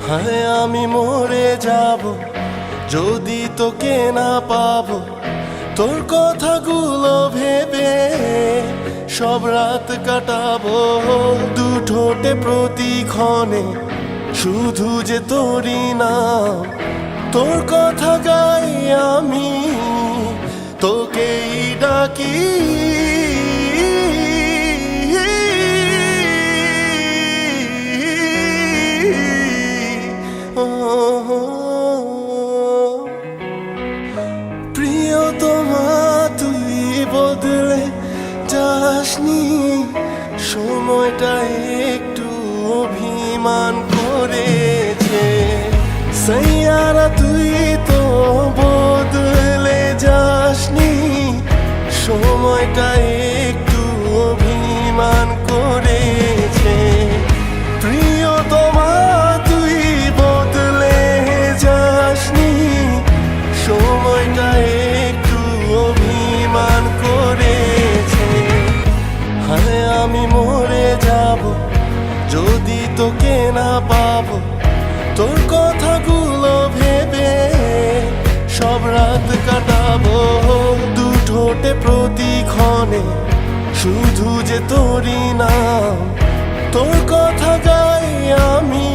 হায় আমি মরে যাব যদি তোকে না পাবো, তোর কথাগুলো ভেবে সব রাত কাটাবো। দু ঠোঁটে প্রতিক্ষণে শুধু যে তোরই নাম, তোর কথা গাই আমি, তোকেই ডাকি। প্রিয়তমা তুই বদলে যাসনি, সময়টা একটু অভিমান করেছে। সাইয়ারা তুই তো বদলে যাসনি, সময়টা একটু অভিমান করেছে। প্রিয়তমা তুই বদলে যাসনি, সময়টা একটু অভিমান করেছে। হায় আমি মরে যাব যদি তোকে না পাবো, তোর কথাগুলো ভেবে সব রাত কাটাবো। দু ঠোঁটে প্রতিক্ষণে শুধু যে তোরই নাম, তোর কথা গাই আমি,